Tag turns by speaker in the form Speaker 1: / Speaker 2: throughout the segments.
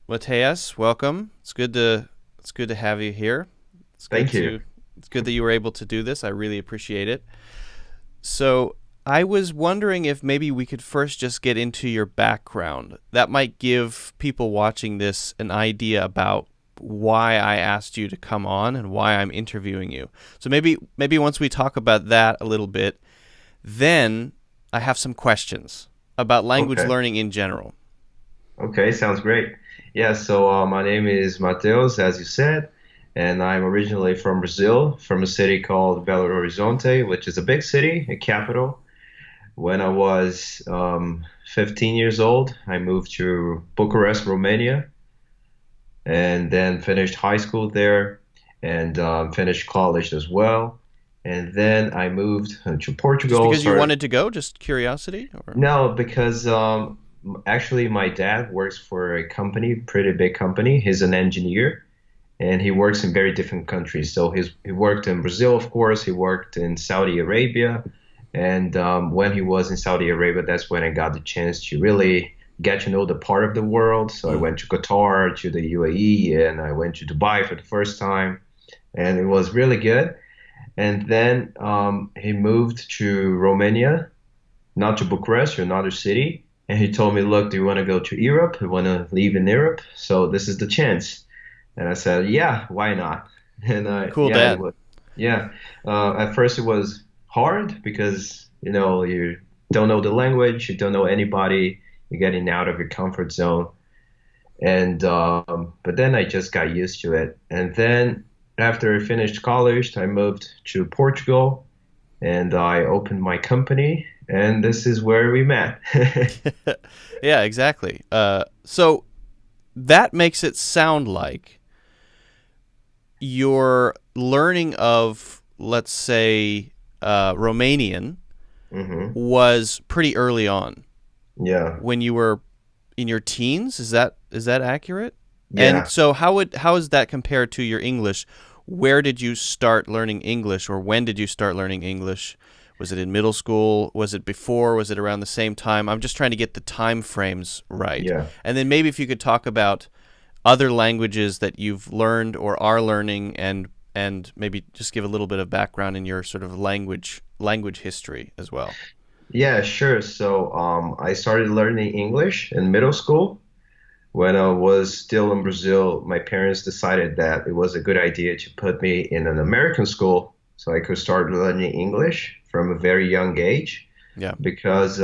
Speaker 1: Matias, welcome. It's good to have you here. It's good
Speaker 2: Thank you.
Speaker 1: to it's good that you were able to do this. I really appreciate it. So, I was wondering if maybe we could first just get into your background. That might give people watching this an idea about why I asked you to come on and why I'm interviewing you. So maybe once we talk about that a little bit, then I have some questions about language
Speaker 2: Okay.
Speaker 1: learning in general.
Speaker 2: Okay, sounds great. Yeah, my name is Matias, as you said, and I'm originally from Brazil, from a city called Belo Horizonte, which is a big city, a capital. When I was 15 years old, I moved to Bucharest, Romania, and then finished high school there and finished college as well. And then I moved to
Speaker 1: Just
Speaker 2: Portugal,
Speaker 1: because you
Speaker 2: started.
Speaker 1: wanted to go, just curiosity, or
Speaker 2: No, because actually my dad works for a company, pretty big company. He's an engineer and he works in very different countries. So he worked in Brazil, of course. He worked in Saudi Arabia. And when he was in Saudi Arabia, that's when I got the chance to really get to know the part of the world. So I
Speaker 1: mm,
Speaker 2: went to Qatar, to the UAE, and I went to Dubai for the first time. And it was really good. And then he moved to Romania, not to Bucharest or another city. And he told me, look, do you want to go to Europe? You want to live in Europe? So this is the chance. And I said, yeah, why not? And
Speaker 1: cool
Speaker 2: yeah, it
Speaker 1: dad.
Speaker 2: was, yeah. At first it was hard because, you don't know the language, you don't know anybody, you're getting out of your comfort zone. And, but then I just got used to it. And then after I finished college, I moved to Portugal and I opened my company, and this is where we met.
Speaker 1: Yeah, exactly. So that makes it sound like your learning of, let's say, Romanian
Speaker 2: hmm
Speaker 1: was pretty early on
Speaker 2: Yeah,
Speaker 1: when you were in your teens. Is that accurate? And
Speaker 2: yeah.
Speaker 1: so how is that compared to your English? Where did you start learning English, or when did you start learning English? Was it in middle school? Was it before? Was it around the same time? I'm just trying to get the time frames right.
Speaker 2: Yeah.
Speaker 1: And then maybe if you could talk about other languages that you've learned or are learning, and maybe just give a little bit of background in your sort of language history as well.
Speaker 2: Yeah, sure. I started learning English in middle school. When I was still in Brazil, my parents decided that it was a good idea to put me in an American school so I could start learning English from a very young age.
Speaker 1: Yeah.
Speaker 2: Because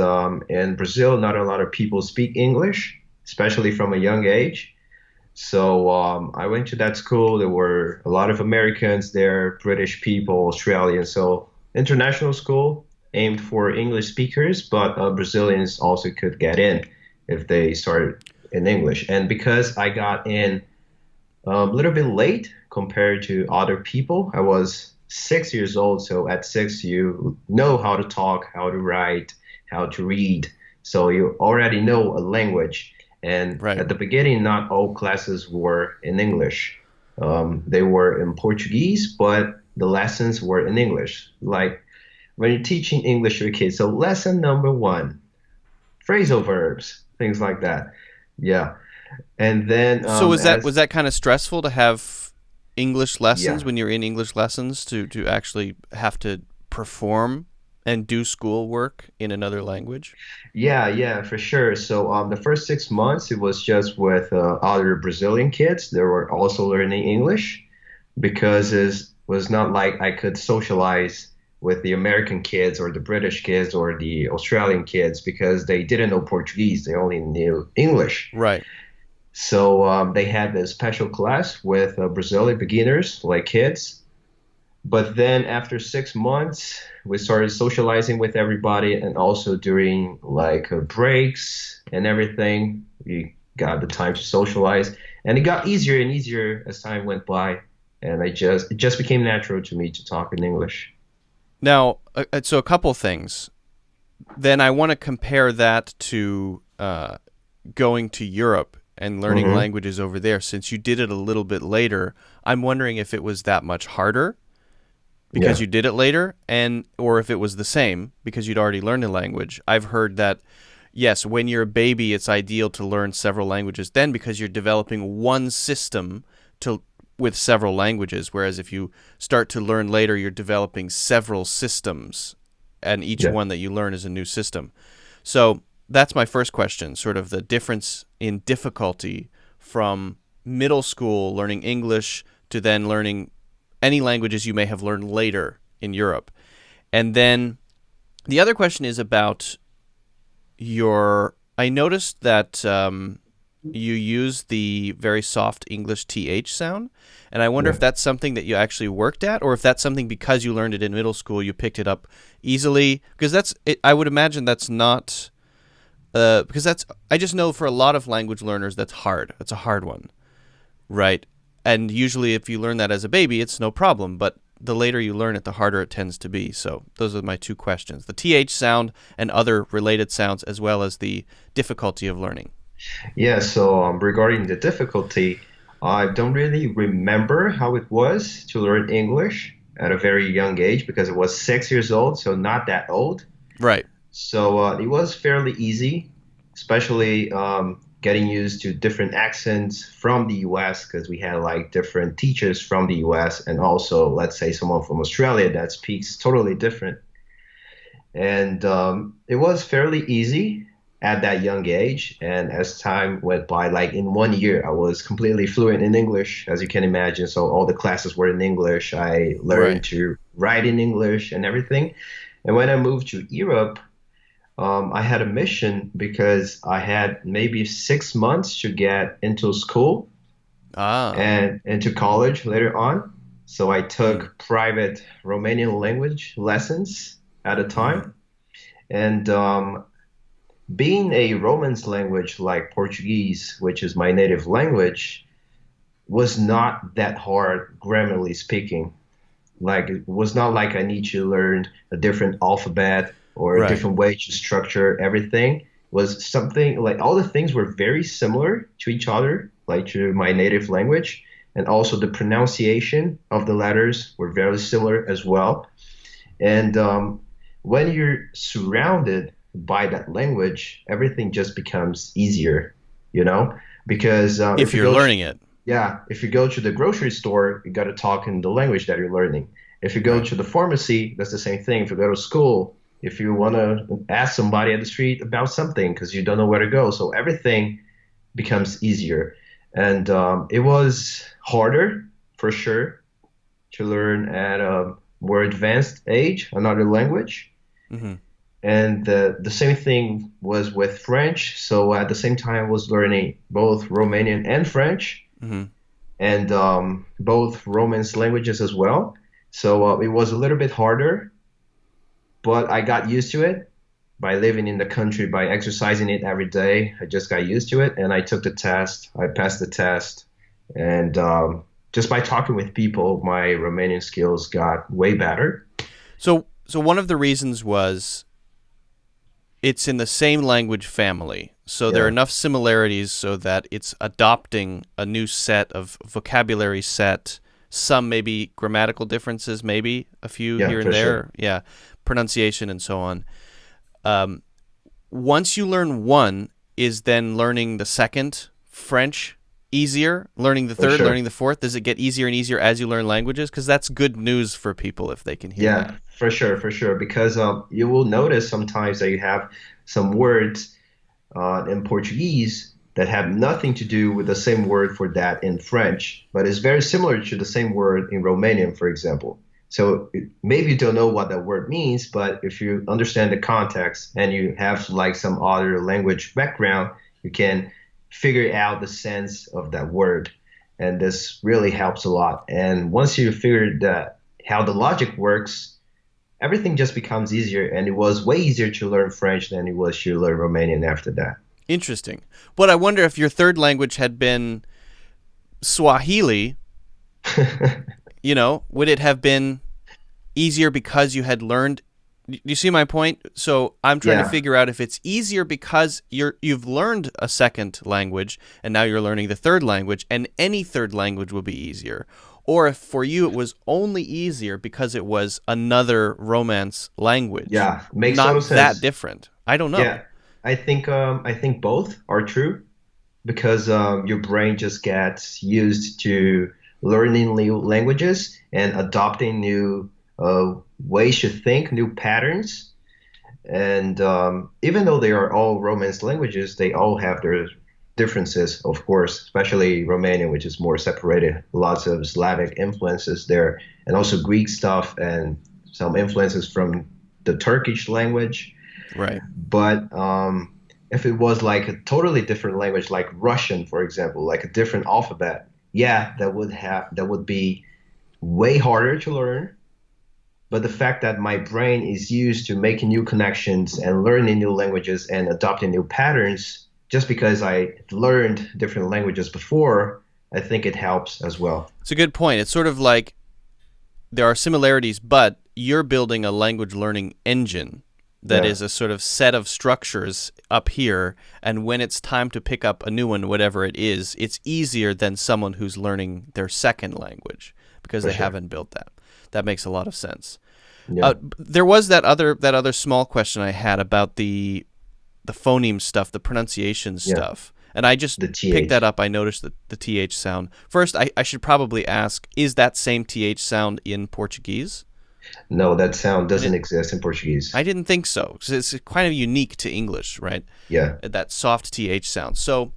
Speaker 2: in Brazil, not a lot of people speak English, especially from a young age. I went to that school. There were a lot of Americans there, British people, Australians. So international school aimed for English speakers, but Brazilians also could get in if they started in English. And because I got in a little bit late compared to other people, I was 6 years old. So at six, you know how to talk, how to write, how to read. So you already know a language. And
Speaker 1: Right.
Speaker 2: at the beginning, not all classes were in English. They were in Portuguese, but the lessons were in English. Like when you're teaching English to your kids, so lesson number one, phrasal verbs, things like that. Yeah. And then
Speaker 1: So was that
Speaker 2: as
Speaker 1: was that kind of stressful to have English lessons
Speaker 2: yeah,
Speaker 1: when you're in English lessons to actually have to perform and do schoolwork in another language?
Speaker 2: yeah, for sure. The first 6 months, it was just with other Brazilian kids. They were also learning English because it was not like I could socialize with the American kids or the British kids or the Australian kids because they didn't know Portuguese. They only knew English.
Speaker 1: Right.
Speaker 2: They had a special class with Brazilian beginners, like kids. But then after 6 months, we started socializing with everybody, and also during like breaks and everything, we got the time to socialize, and it got easier and easier as time went by, and it just became natural to me to talk in English.
Speaker 1: Now, so a couple things. Then I want to compare that to going to Europe and learning
Speaker 2: hmm
Speaker 1: languages over there. Since you did it a little bit later, I'm wondering if it was that much harder because
Speaker 2: Yeah.
Speaker 1: you did it later, and or if it was the same because you'd already learned the language. I've heard that yes, when you're a baby, it's ideal to learn several languages then because you're developing one system to with several languages. Whereas if you start to learn later, you're developing several systems, and each
Speaker 2: Yeah.
Speaker 1: one that you learn is a new system. So that's my first question, sort of the difference in difficulty from middle school learning English to then learning any languages you may have learned later in Europe. And then the other question is about I noticed that you use the very soft English TH sound, and I wonder
Speaker 2: Yeah.
Speaker 1: if that's something that you actually worked at, or if that's something because you learned it in middle school, you picked it up easily. Because I would imagine that's not, because I just know for a lot of language learners, that's hard. That's a hard one, right? And usually if you learn that as a baby, it's no problem, but the later you learn it, the harder it tends to be. So those are my two questions: the TH sound and other related sounds, as well as the difficulty of learning.
Speaker 2: Yeah, so regarding the difficulty, I don't really remember how it was to learn English at a very young age because it was 6 years old, so not that old.
Speaker 1: Right.
Speaker 2: So it was fairly easy, especially getting used to different accents from the US because we had like different teachers from the US and also, let's say, someone from Australia that speaks totally different. And it was fairly easy at that young age. And as time went by, like in 1 year, I was completely fluent in English, as you can imagine. So all the classes were in English. I learned
Speaker 1: Right.
Speaker 2: to write in English and everything. And when I moved to Europe, I had a mission because I had maybe 6 months to get into school
Speaker 1: Ah.
Speaker 2: and into college later on. So I
Speaker 1: Hmm.
Speaker 2: took private Romanian language lessons at a
Speaker 1: Hmm.
Speaker 2: time. And being a Romance language like Portuguese, which is my native language, was not that hard grammarly speaking. Like it was not like I need to learn a different alphabet or a
Speaker 1: Right.
Speaker 2: different way to structure everything. It was something like all the things were very similar to each other, like to my native language. And also the pronunciation of the letters were very similar as well. And when you're surrounded by that language, everything just becomes easier, you know? Because
Speaker 1: If you're learning it.
Speaker 2: yeah, if you go to the grocery store, you got to talk in the language that you're learning. If you go
Speaker 1: Right.
Speaker 2: to the pharmacy, that's the same thing. If you go to school, if you want to ask somebody at the street about something because you don't know where to go, so everything becomes easier. And it was harder for sure to learn at a more advanced age, another language.
Speaker 1: Hmm.
Speaker 2: And the same thing was with French. So at the same time, I was learning both Romanian and French
Speaker 1: Hmm.
Speaker 2: and both Romance languages as well. So it was a little bit harder, but I got used to it by living in the country, by exercising it every day. I just got used to it and I took the test. I passed the test. And just by talking with people, my Romanian skills got way better.
Speaker 1: So one of the reasons was it's in the same language family. So there are
Speaker 2: Yeah,
Speaker 1: enough similarities so that it's adopting a new set of vocabulary set, some maybe grammatical differences, maybe a few
Speaker 2: yeah,
Speaker 1: here and
Speaker 2: for sure.
Speaker 1: there. Yeah, pronunciation and so on. Um, Once you learn one, is then learning the second French easier? Learning the
Speaker 2: For
Speaker 1: third,
Speaker 2: sure.
Speaker 1: learning the fourth, does it get easier and easier as you learn languages? Because that's good news for people if they can hear that.
Speaker 2: Yeah, for sure, for sure. Because you will notice sometimes that you have some words in Portuguese that have nothing to do with the same word for that in French, but it's very similar to the same word in Romanian, for example. So maybe you don't know what that word means, but if you understand the context and you have like some other language background, you can figure out the sense of that word. And this really helps a lot. And once you figure that how the logic works, everything just becomes easier. And it was way easier to learn French than it was to learn Romanian after that.
Speaker 1: Interesting. But I wonder if your third language had been Swahili, would it have been easier because you had learned? Do you see my point? So I'm trying to
Speaker 2: Yeah,
Speaker 1: figure out if it's easier because you've learned a second language and now you're learning the third language, and any third language will be easier, or if for you it was only easier because it was another Romance language,
Speaker 2: yeah, makes total
Speaker 1: not that
Speaker 2: sense.
Speaker 1: different. I don't
Speaker 2: Yeah,
Speaker 1: know.
Speaker 2: I think both are true because your brain just gets used to learning new languages and adopting new ways to think, new patterns. And even though they are all Romance languages, they all have their differences, of course, especially Romanian, which is more separated. Lots of Slavic influences there, and also Greek stuff and some influences from the Turkish language.
Speaker 1: Right.
Speaker 2: But if it was like a totally different language, like Russian, for example, like a different alphabet, yeah, that would be way harder to learn. But the fact that my brain is used to making new connections and learning new languages and adopting new patterns, just because I learned different languages before, I think it helps as well.
Speaker 1: It's a good point. It's sort of like there are similarities, but you're building a language learning engine that
Speaker 2: Yeah,
Speaker 1: is a sort of set of structures up here, and when it's time to pick up a new one, whatever it is, it's easier than someone who's learning their second language because
Speaker 2: for
Speaker 1: they
Speaker 2: sure.
Speaker 1: haven't built that. That makes a lot of sense.
Speaker 2: Yeah,
Speaker 1: There was that other small question I had about the phoneme stuff, the pronunciation
Speaker 2: yeah,
Speaker 1: stuff. And I just
Speaker 2: the
Speaker 1: picked that
Speaker 2: TH.
Speaker 1: up. I noticed the TH sound. First, I should probably ask, is that same TH sound in Portuguese?
Speaker 2: No, that sound
Speaker 1: I
Speaker 2: doesn't
Speaker 1: didn't
Speaker 2: exist in Portuguese.
Speaker 1: I didn't think so. 'Cause it's kind of unique to English, right?
Speaker 2: Yeah.
Speaker 1: That soft TH sound. So,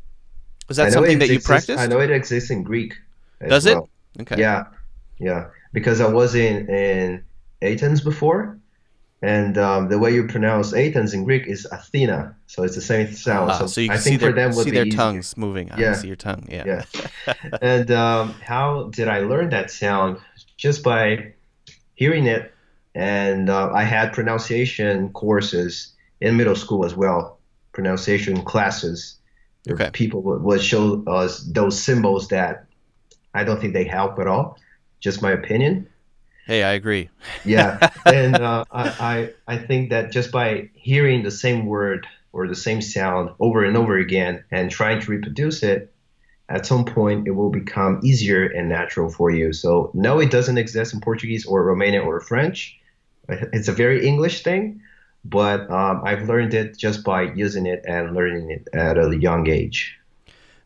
Speaker 1: is that something that you
Speaker 2: I
Speaker 1: practiced?
Speaker 2: know it exists in Greek as
Speaker 1: Does it?
Speaker 2: well.
Speaker 1: Okay.
Speaker 2: Yeah, yeah. Because I was in Athens before, and the way you pronounce Athens in Greek is Athena, so it's the same sound.
Speaker 1: Ah,
Speaker 2: So
Speaker 1: so you
Speaker 2: I
Speaker 1: can see
Speaker 2: think for
Speaker 1: their
Speaker 2: them would
Speaker 1: see
Speaker 2: be
Speaker 1: their
Speaker 2: easier.
Speaker 1: tongues moving. I
Speaker 2: Yeah,
Speaker 1: see your tongue. Yeah.
Speaker 2: yeah. And how did I learn that sound? Just by hearing it, and I had pronunciation courses in middle school as well, pronunciation classes where
Speaker 1: Okay.
Speaker 2: people would show us those symbols that I don't think they help at all. Just my opinion.
Speaker 1: Hey, I agree.
Speaker 2: Yeah, and I think that just by hearing the same word or the same sound over and over again and trying to reproduce it, at some point it will become easier and natural for you. So no, it doesn't exist in Portuguese or Romanian or French. It's a very English thing, but I've learned it just by using it and learning it at a young age.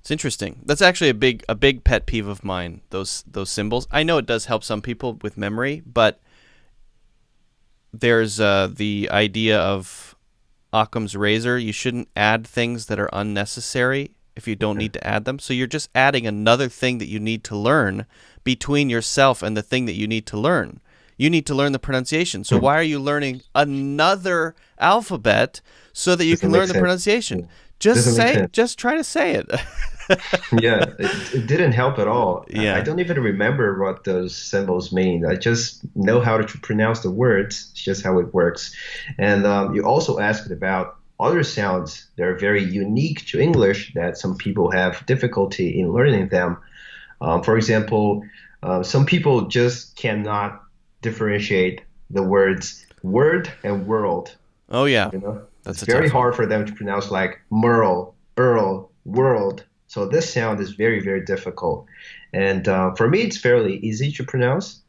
Speaker 1: It's interesting. That's actually a big pet peeve of mine. Those symbols. I know it does help some people with memory, but there's the idea of Occam's razor. You shouldn't add things that are unnecessary if you don't
Speaker 2: Yeah,
Speaker 1: need to add them. So you're just adding another thing that you need to learn between yourself and the thing that you need to learn. You need to learn the pronunciation. So why are you learning another alphabet so that you
Speaker 2: doesn't
Speaker 1: can
Speaker 2: make
Speaker 1: learn the
Speaker 2: sense. Yeah.
Speaker 1: pronunciation? Just
Speaker 2: Doesn't make
Speaker 1: say,
Speaker 2: sense.
Speaker 1: just try to say it.
Speaker 2: Yeah, it didn't help at all. I
Speaker 1: Yeah.
Speaker 2: don't even remember what those symbols mean. I just know how to pronounce the words. It's just how it works. And you also asked about other sounds that are very unique to English that some people have difficulty in learning them. For example, some people just cannot differentiate the words word and world.
Speaker 1: Oh yeah.
Speaker 2: You know, it's
Speaker 1: That's a
Speaker 2: very
Speaker 1: tough one.
Speaker 2: hard for them to pronounce like Merle, Earl, world. So this sound is very, very difficult. And for me, it's fairly easy to pronounce.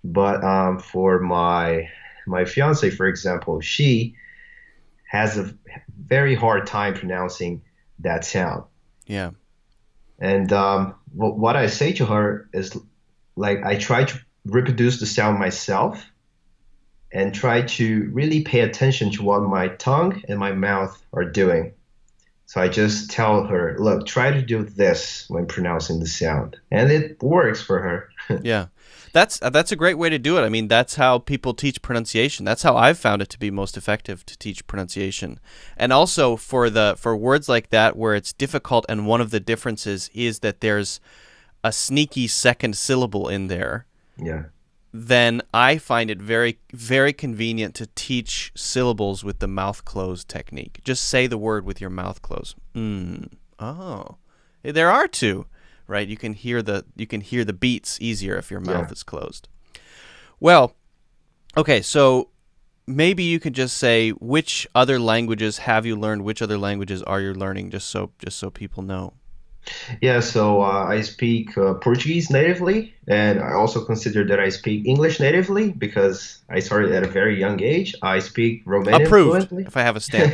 Speaker 2: But for my fiance, for example, she has a very hard time pronouncing that sound.
Speaker 1: Yeah.
Speaker 2: And what I say to her is like I try to reproduce the sound myself and try to really pay attention to what my tongue and my mouth are doing. So I just tell her, look, try to do this when pronouncing the sound. And it works for her.
Speaker 1: Yeah. That's a great way to do it. I mean, that's how people teach pronunciation. That's how I've found it to be most effective to teach pronunciation. And also for words like that where it's difficult and one of the differences is that there's a sneaky second syllable in there,
Speaker 2: Yeah.
Speaker 1: then I find it very, very convenient to teach syllables with the mouth closed technique. Just say the word with your mouth closed. Oh, there are two, right? You can hear the beats easier if your
Speaker 2: Yeah.
Speaker 1: mouth is closed. Well, okay, so maybe you could just say which other languages have you learned, which other languages are you learning, just so people know.
Speaker 2: Yeah, so I speak Portuguese natively, and I also consider that I speak English natively because I started at a very young age. I speak Romanian
Speaker 1: Approved,
Speaker 2: fluently.
Speaker 1: if I have a stamp.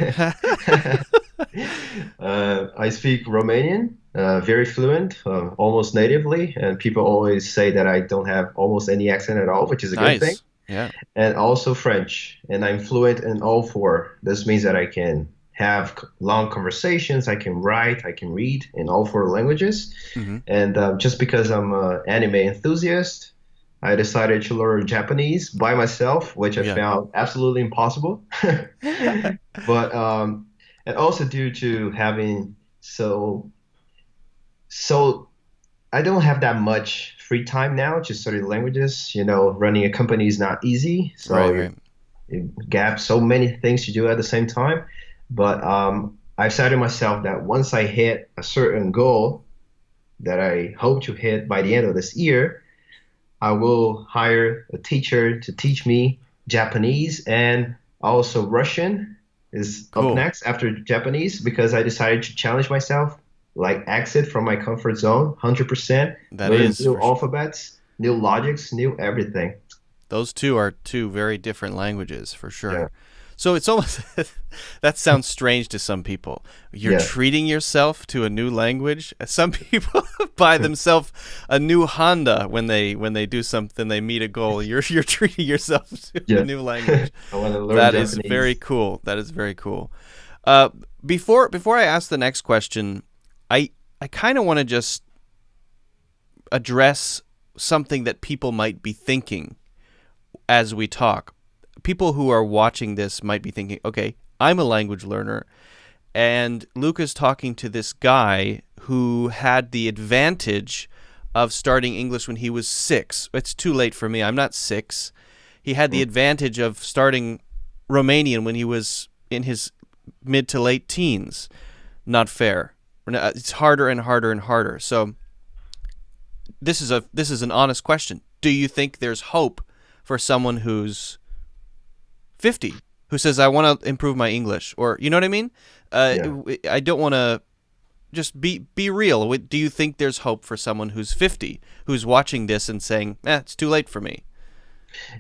Speaker 2: I speak Romanian, very fluent, almost natively, and people always say that I don't have almost any accent at all, which is a good thing.
Speaker 1: Nice. Yeah.
Speaker 2: And also French, and I'm fluent in all four. This means that I can have long conversations, I can write, I can read in all four languages.
Speaker 1: Hmm.
Speaker 2: And just because I'm an anime enthusiast, I decided to learn Japanese by myself, which I
Speaker 1: Yeah.
Speaker 2: found absolutely impossible. But and also due to having so I don't have that much free time now to study languages. You know, running a company is not easy, so
Speaker 1: Right,
Speaker 2: you,
Speaker 1: right.
Speaker 2: you gap so many things to do at the same time. But I've said to myself that once I hit a certain goal that I hope to hit by the end of this year, I will hire a teacher to teach me Japanese and also Russian is up
Speaker 1: Cool.
Speaker 2: next after Japanese because I decided to challenge myself, like exit from my comfort zone, 100%,
Speaker 1: That
Speaker 2: learn
Speaker 1: is
Speaker 2: new
Speaker 1: for sure.
Speaker 2: alphabets, new logics, new everything.
Speaker 1: Those two are two very different languages for
Speaker 2: Yeah,
Speaker 1: sure. So it's almost that sounds strange to some people. You're
Speaker 2: yeah,
Speaker 1: treating yourself to a new language. Some people buy themselves a new Honda when they do something, they meet a goal. You're treating yourself to a
Speaker 2: yeah.
Speaker 1: new language.
Speaker 2: I want to learn
Speaker 1: That is very
Speaker 2: Japanese.
Speaker 1: cool. That is very cool. Uh, before I ask the next question, I kind of want to just address something that people might be thinking as we talk. People who are watching this might be thinking, okay, I'm a language learner, and Luke is talking to this guy who had the advantage of starting English when he was 6. It's too late for me. I'm not 6. He had the
Speaker 2: Mm.
Speaker 1: advantage of starting Romanian when he was in his mid to late teens. Not fair. It's harder and harder and harder. So this is an honest question. Do you think there's hope for someone who's 50 who says I want to improve my English, or you know what I mean?
Speaker 2: Yeah.
Speaker 1: I don't want to just be real. Do you think there's hope for someone who's 50 who's watching this and saying, it's too late for me?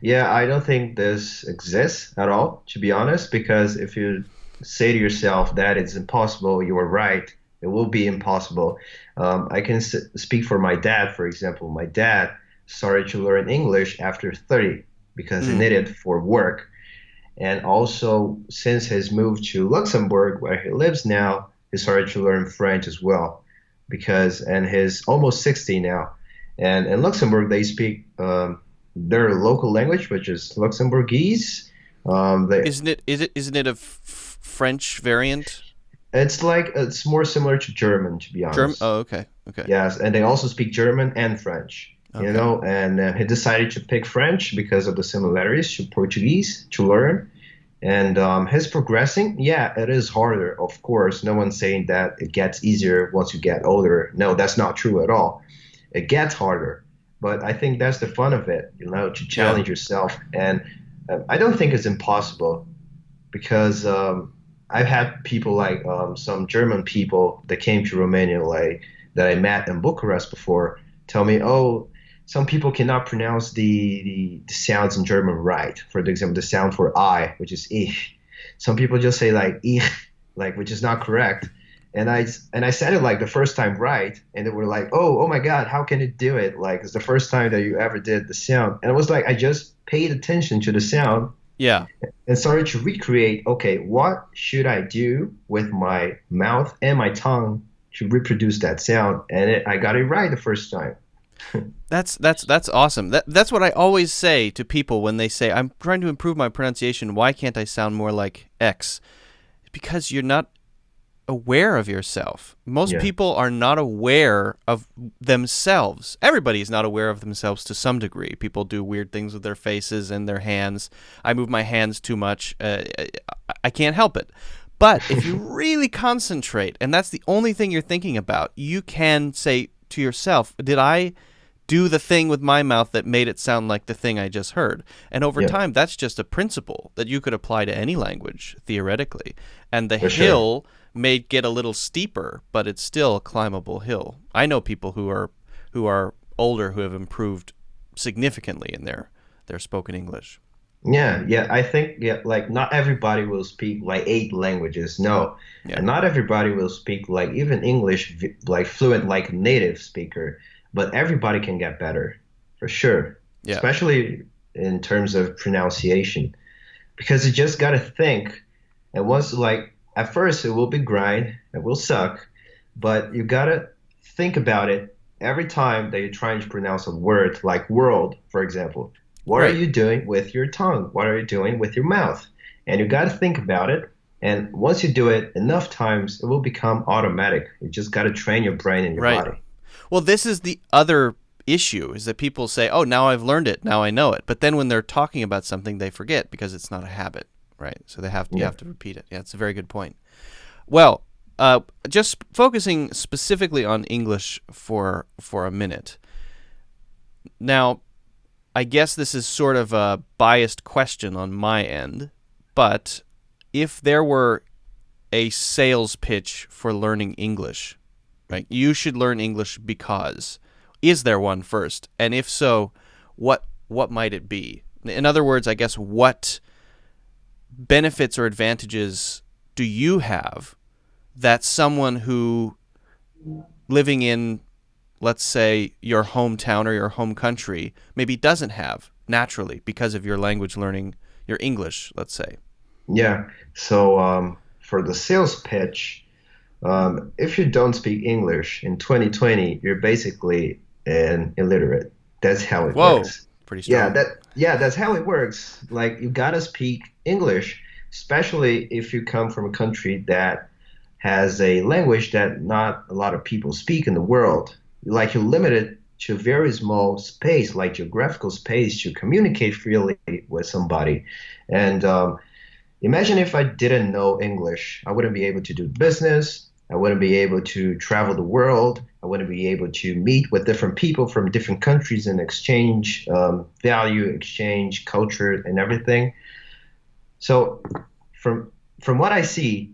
Speaker 2: Yeah, I don't think this exists at all, to be honest, because if you say to yourself that it's impossible, you are right. It will be impossible. I can speak for my dad, for example. My dad started to learn English after 30 because he
Speaker 1: Mm,
Speaker 2: needed for work. And also, since his move to Luxembourg, where he lives now, he started to learn French as well because, and he's almost 60 now. And in Luxembourg, they speak their local language, which is Luxembourgese. They,
Speaker 1: isn't it a French variant?
Speaker 2: it's like it's more similar to German, to be
Speaker 1: German?
Speaker 2: honest.
Speaker 1: Oh, okay, okay,
Speaker 2: Yes, and they also speak German and French. You
Speaker 1: okay.
Speaker 2: know, and he decided to pick French because of the similarities to Portuguese to learn. And his progressing, yeah, it is harder, of course. No one's saying that it gets easier once you get older. No, that's not true at all. It gets harder, but I think that's the fun of it, you know, to
Speaker 1: Yeah.
Speaker 2: challenge yourself. And I don't think it's impossible because I've had people like some German people that came to Romania, like that I met in Bucharest before, tell me, oh, some people cannot pronounce the sounds in German right. For example, the sound for I, which is ich. Some people just say like ich, like which is not correct. And I said it like the first time right, and they were like, oh my God, how can you do it? Like it's the first time that you ever did the sound. And it was like I just paid attention to the sound
Speaker 1: Yeah.
Speaker 2: and started to recreate, okay, what should I do with my mouth and my tongue to reproduce that sound? And I got it right the first time.
Speaker 1: That's awesome. That's what I always say to people when they say I'm trying to improve my pronunciation. Why can't I sound more like X? Because you're not aware of yourself. Most
Speaker 2: Yeah,
Speaker 1: people are not aware of themselves. Everybody is not aware of themselves to some degree. People do weird things with their faces and their hands. I move my hands too much. I can't help it. But if you really concentrate, and that's the only thing you're thinking about, you can say to yourself, do the thing with my mouth that made it sound like the thing I just heard. And over
Speaker 2: Yeah,
Speaker 1: time, that's just a principle that you could apply to any language, theoretically. And the
Speaker 2: for sure.
Speaker 1: hill may get a little steeper, but it's still a climbable hill. I know people who are older who have improved significantly in their spoken English.
Speaker 2: Yeah, yeah, I think yeah, like not everybody will speak like 8 languages, no,
Speaker 1: Yeah.
Speaker 2: and not everybody will speak like even English like fluent like a native speaker, but everybody can get better for sure,
Speaker 1: Yeah.
Speaker 2: especially in terms of pronunciation, because you just gotta think, and once like at first it will be grind, it will suck, but you gotta think about it every time that you're trying to pronounce a word like world, for example. What are
Speaker 1: Right.
Speaker 2: you doing with your tongue? What are you doing with your mouth? And you got to think about it. And once you do it enough times, it will become automatic. You just got to train your brain and your
Speaker 1: Right.
Speaker 2: body.
Speaker 1: Well, this is the other issue is that people say, "Oh, now I've learned it. Now I know it." But then when they're talking about something, they forget because it's not a habit, right? So you
Speaker 2: Yeah.
Speaker 1: have to repeat it. Yeah, it's a very good point. Well, just focusing specifically on English for a minute. Now, I guess this is sort of a biased question on my end, but if there were a sales pitch for learning English, right? You should learn English because. Is there one first? And if so, what might it be? In other words, I guess what benefits or advantages do you have that someone who living in, let's say, your hometown or your home country maybe doesn't have naturally because of your language learning, your English, let's say?
Speaker 2: Yeah. So for the sales pitch, if you don't speak English in 2020, you're basically an illiterate. That's how it
Speaker 1: Whoa,
Speaker 2: works.
Speaker 1: pretty
Speaker 2: Yeah,
Speaker 1: strong.
Speaker 2: that's how it works. Like you gotta speak English, especially if you come from a country that has a language that not a lot of people speak in the world. Like you're limited to a very small space, like geographical space, to communicate freely with somebody. And imagine if I didn't know English, I wouldn't be able to do business. I wouldn't be able to travel the world. I wouldn't be able to meet with different people from different countries and exchange value, exchange culture, and everything. So, from from what I see,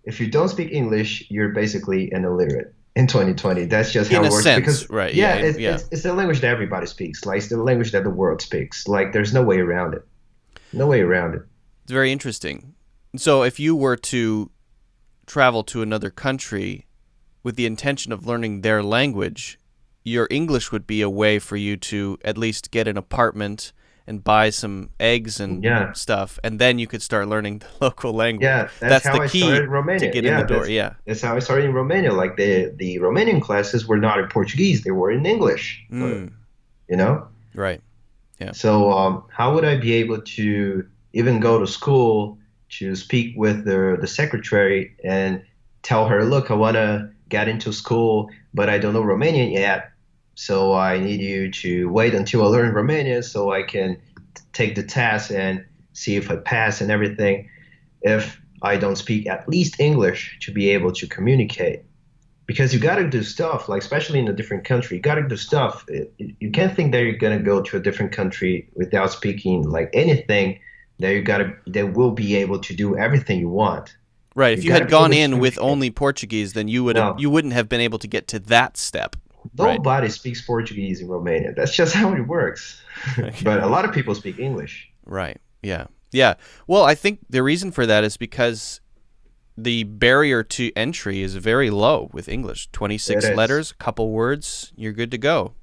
Speaker 2: if you don't speak English, you're basically an illiterate in 2020. That's just
Speaker 1: In
Speaker 2: how
Speaker 1: a
Speaker 2: it works.
Speaker 1: sense,
Speaker 2: Because
Speaker 1: right? Yeah,
Speaker 2: yeah,
Speaker 1: yeah.
Speaker 2: it's the language that everybody speaks. Like it's the language that the world speaks. Like there's no way around it. No way around it.
Speaker 1: It's very interesting. So if you were to travel to another country with the intention of learning their language, your English would be a way for you to at least get an apartment and buy some eggs and
Speaker 2: Yeah.
Speaker 1: stuff, and then you could start learning the local language.
Speaker 2: Yeah, that's
Speaker 1: That's the
Speaker 2: how I started
Speaker 1: key
Speaker 2: in
Speaker 1: to
Speaker 2: Romania.
Speaker 1: get in the
Speaker 2: Yeah,
Speaker 1: door. Yeah.
Speaker 2: that's how I started in Romania. Like the Romanian classes were not in Portuguese; they were in English.
Speaker 1: Mm,
Speaker 2: You know.
Speaker 1: right. Yeah.
Speaker 2: So how would I be able to even go to school to speak with the secretary and tell her, look, I want to get into school, but I don't know Romanian yet. So I need you to wait until I learn Romanian so I can take the test and see if I pass and everything. If I don't speak at least English to be able to communicate. Because you got to do stuff, like especially in a different country, you got to do stuff. You can't think that you're gonna go to a different country without speaking like anything. That you got to, that will be able to do everything you want.
Speaker 1: Right. If
Speaker 2: You
Speaker 1: you
Speaker 2: got to
Speaker 1: had
Speaker 2: be
Speaker 1: gone
Speaker 2: able to
Speaker 1: in with
Speaker 2: communicate.
Speaker 1: only Portuguese, then
Speaker 2: No,
Speaker 1: you wouldn't have been able to get to that step. Right.
Speaker 2: nobody speaks Portuguese in Romania. That's just how it works.
Speaker 1: Okay.
Speaker 2: But a lot of people speak English.
Speaker 1: Right. Yeah. Yeah. Well, I think the reason for that is because the barrier to entry is very low with English.
Speaker 2: It
Speaker 1: 26
Speaker 2: is.
Speaker 1: letters, couple words, you're good to go.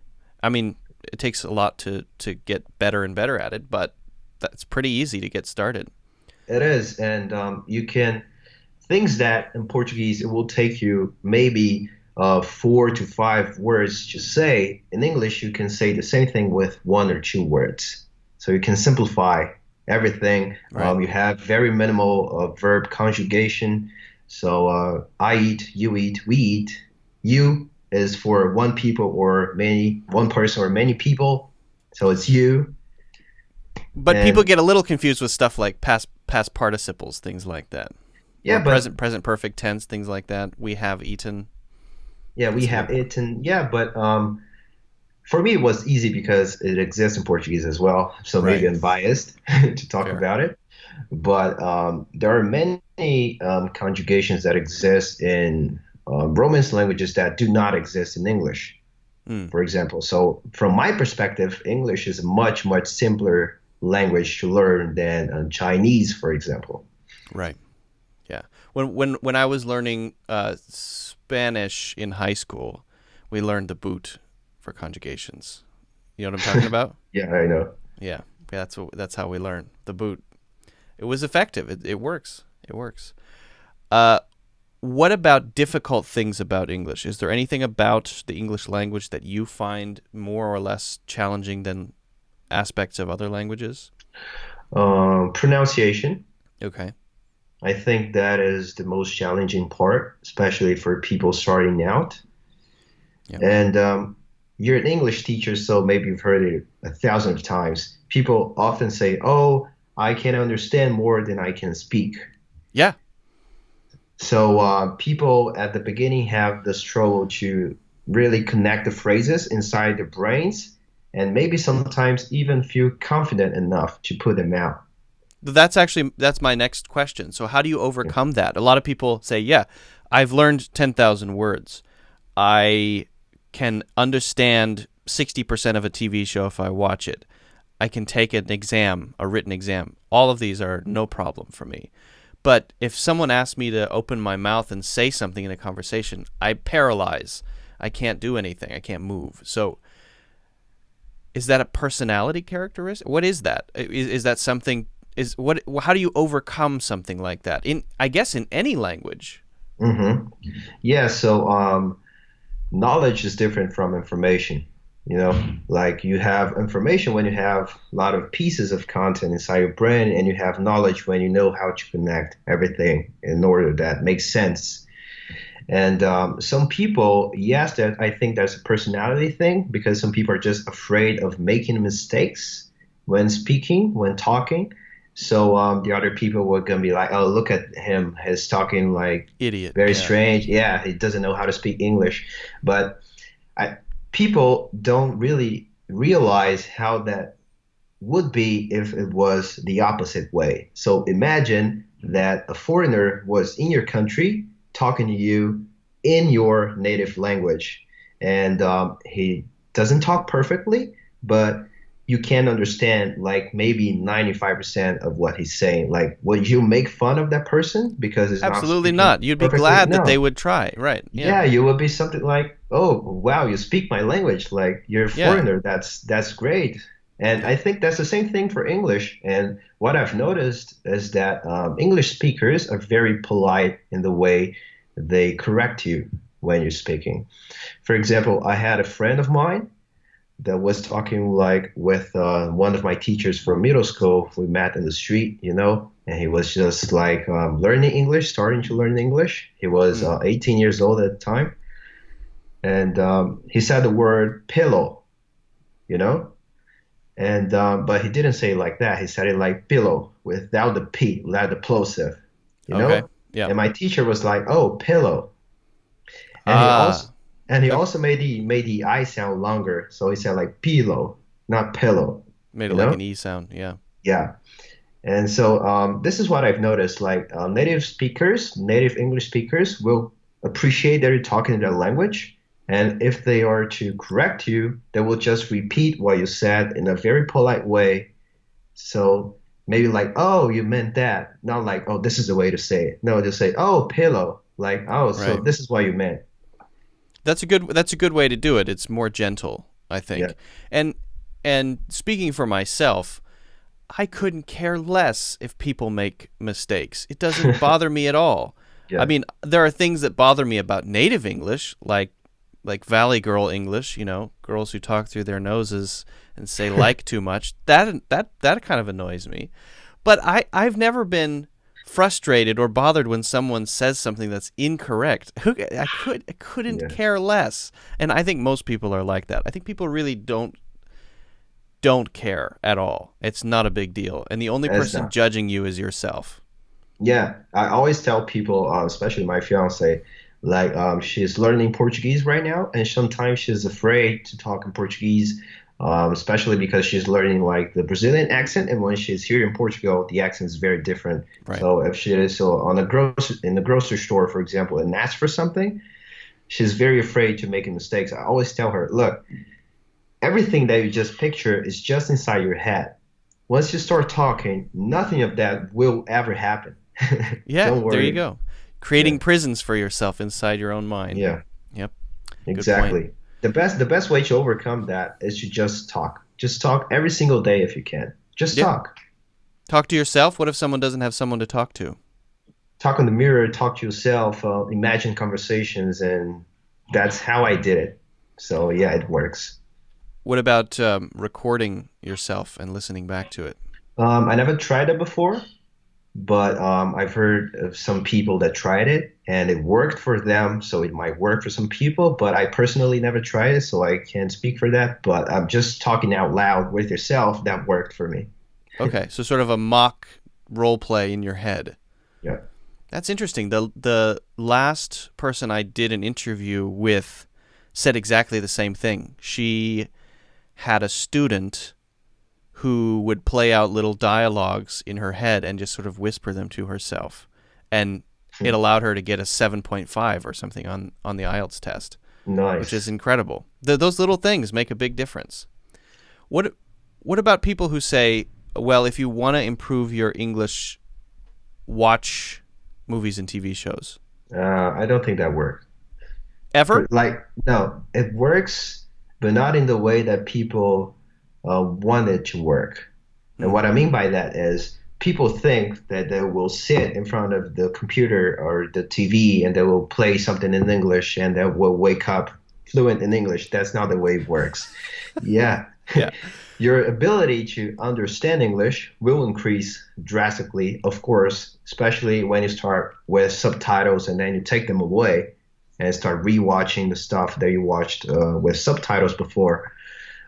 Speaker 1: I mean, it takes a lot to get better and better at it, but that's pretty easy to get started.
Speaker 2: It is, and you can things that in Portuguese it will take you maybe 4 to 5 words to say. In English, you can say the same thing with 1 or 2 words. So you can simplify everything.
Speaker 1: Right.
Speaker 2: You have very minimal verb conjugation. So I eat, you eat, we eat. You is for one people or many, one person or many people. So it's you.
Speaker 1: But people
Speaker 2: And
Speaker 1: get a little confused with stuff like past participles, things like that. Or
Speaker 2: yeah, but
Speaker 1: present perfect tense, things like that. We have eaten.
Speaker 2: yeah, we
Speaker 1: That's a
Speaker 2: have
Speaker 1: big one.
Speaker 2: it, and yeah, but For me, it was easy because it exists in Portuguese as well. So maybe
Speaker 1: Right.
Speaker 2: I'm biased to talk
Speaker 1: Fair.
Speaker 2: about it. But there are many conjugations that exist in Romance languages that do not exist in English,
Speaker 1: Mm,
Speaker 2: for example. So from my perspective, English is a much, much simpler language to learn than Chinese, for example.
Speaker 1: right. Yeah. When I was learning Spanish in high school, we learned the boot for conjugations. You know what I'm talking about?
Speaker 2: Yeah, I know.
Speaker 1: Yeah. That's how we learn the boot. It was effective. It works. It works. Uh, what about difficult things about English? Is there anything about the English language that you find more or less challenging than aspects of other languages?
Speaker 2: Pronunciation.
Speaker 1: Okay.
Speaker 2: I think that is the most challenging part, especially for people starting out.
Speaker 1: Yeah.
Speaker 2: And you're an English teacher, so maybe you've heard it a thousand of times. People often say, "Oh, I can understand more than I can speak."
Speaker 1: Yeah.
Speaker 2: So people at the beginning have the struggle to really connect the phrases inside their brains, and maybe sometimes even feel confident enough to put them out.
Speaker 1: That's my next question. So how do you overcome that? A lot of people say, "Yeah, I've learned 10,000 words. I can understand 60% of a TV show if I watch it. I can take an exam, a written exam. All of these are no problem for me." But if someone asks me to open my mouth and say something in a conversation, I paralyze. I can't do anything. I can't move. So is that a personality characteristic? What is that? Is that something? Is what? How do you overcome something like that? In I guess in any language.
Speaker 2: Hmm. Yeah, so knowledge is different from information. You know, like you have information when you have a lot of pieces of content inside your brain, and you have knowledge when you know how to connect everything in order that makes sense. And some people, yes, that I think that's a personality thing because some people are just afraid of making mistakes when speaking, when talking. So the other people were gonna be like, "Oh, look at him! He's talking like
Speaker 1: Idiot.
Speaker 2: very
Speaker 1: Yeah.
Speaker 2: strange. Yeah, he doesn't know how to speak English." But I, people don't really realize how that would be if it was the opposite way. So imagine that a foreigner was in your country talking to you in your native language, and he doesn't talk perfectly, but you can understand like maybe 95% of what he's saying. Like, would you make fun of that person because he's not
Speaker 1: Absolutely
Speaker 2: speaking
Speaker 1: not. You'd be
Speaker 2: perfectly?
Speaker 1: glad that they
Speaker 2: No.
Speaker 1: would try. Right. Yeah.
Speaker 2: Yeah, you would be something like, "Oh, wow, you speak my language. Like you're a
Speaker 1: Yeah.
Speaker 2: foreigner. That's great." And
Speaker 1: Yeah.
Speaker 2: I think that's the same thing for English. And what I've noticed is that English speakers are very polite in the way they correct you when you're speaking. For example, I had a friend of mine that was talking like with one of my teachers from middle school. We met in the street, and he was just like learning English, starting to learn English. He was
Speaker 1: Mm.
Speaker 2: 18 years old at the time, and he said the word pillow, you know, and but he didn't say it like that. He said it like pillow without the p, without the plosive, you
Speaker 1: Okay.
Speaker 2: know.
Speaker 1: Yeah.
Speaker 2: And my teacher was like, "Oh, pillow," and he also
Speaker 1: Ah.
Speaker 2: and he
Speaker 1: Okay.
Speaker 2: also made the I sound longer, so he said like pillow, not pillow,
Speaker 1: Made it
Speaker 2: you
Speaker 1: like
Speaker 2: know.
Speaker 1: an E sound. Yeah.
Speaker 2: Yeah. And so this is what I've noticed. Like native English speakers will appreciate that you're talking in their language. And if they are to correct you, they will just repeat what you said in a very polite way. So maybe like, "Oh, you meant that." Not like, "Oh, this is the way to say it." No, just say, "Oh, pillow." Like, "Oh, so
Speaker 1: Right.
Speaker 2: this is what you meant."
Speaker 1: That's a good way to do it. It's more gentle, I
Speaker 2: Yeah.
Speaker 1: think. And and speaking for myself, I couldn't care less if people make mistakes. It doesn't bother me at all. I
Speaker 2: Yeah.
Speaker 1: mean, there are things that bother me about native English, like Valley Girl English, girls who talk through their noses and say like too much. That kind of annoys me. But I've never been frustrated or bothered when someone says something that's incorrect. I couldn't
Speaker 2: Yeah.
Speaker 1: care less. And I think most people are like that. I think people really don't care at all. It's not a big deal. And the only
Speaker 2: It's
Speaker 1: person
Speaker 2: not.
Speaker 1: judging you is yourself.
Speaker 2: Yeah. I always tell people, especially my fiance, Like she's learning Portuguese right now, and sometimes she's afraid to talk in Portuguese, especially because she's learning like the Brazilian accent, and when she's here in Portugal, the accent is very different.
Speaker 1: Right.
Speaker 2: So if she is so on a in the grocery store, for example, and asks for something, she's very afraid to making mistakes. I always tell her, look, everything that you just picture is just inside your head. Once you start talking, nothing of that will ever happen.
Speaker 1: Yeah,
Speaker 2: Don't
Speaker 1: there you
Speaker 2: worry.
Speaker 1: go.
Speaker 2: Yeah,
Speaker 1: Creating prisons for yourself inside your own mind.
Speaker 2: yeah,
Speaker 1: Yep. Good point.
Speaker 2: exactly. The best way to overcome that is to just talk. Just talk every single day if you can. Just
Speaker 1: Yeah.
Speaker 2: talk.
Speaker 1: Talk to yourself. What if someone doesn't have someone to talk to?
Speaker 2: Talk in the mirror, talk to yourself, imagine conversations, and that's how I did it. So yeah, it works.
Speaker 1: What about recording yourself and listening back to it?
Speaker 2: I never tried it before, but I've heard of some people that tried it and it worked for them, so it might work for some people. But I personally never tried it, so I can't speak for that. But I'm just talking out loud with yourself. That worked for me.
Speaker 1: Okay, so sort of a mock role play in your head.
Speaker 2: Yeah.
Speaker 1: That's interesting. The last person I did an interview with said exactly the same thing. She had a student who would play out little dialogues in her head and just sort of whisper them to herself. And it allowed her to get a 7.5 or something on the IELTS test, which is
Speaker 2: Nice.
Speaker 1: incredible. Those little things make a big difference. What what about people who say, well, if you want to improve your English, watch movies and TV shows?
Speaker 2: I don't think that works.
Speaker 1: Ever?
Speaker 2: Like, no, it works, but not in the way that people want it to work. And
Speaker 1: Hmm.
Speaker 2: what I mean by that is people think that they will sit in front of the computer or the TV and they will play something in English and they will wake up fluent in English. That's not the way it works. Yeah.
Speaker 1: Yeah.
Speaker 2: Your ability to understand English will increase drastically, of course, especially when you start with subtitles and then you take them away and start rewatching the stuff that you watched with subtitles before.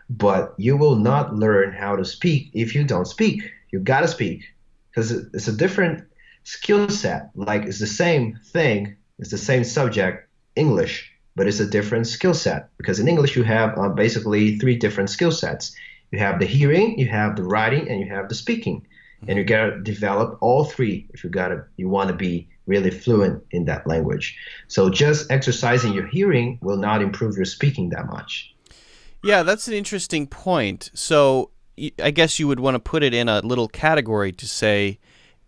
Speaker 2: But you will not learn how to speak if you don't speak. You gotta speak because it's a different skill set. Like it's the same thing, it's the same subject, English, but it's a different skill set because in English you have basically three different skill sets. You have the hearing, you have the writing, and you have the speaking. And
Speaker 1: Hmm.
Speaker 2: you gotta develop all three if you want to be really fluent in that language. So just exercising your hearing will not improve your speaking that much.
Speaker 1: Yeah, that's an interesting point. So I guess you would want to put it in a little category to say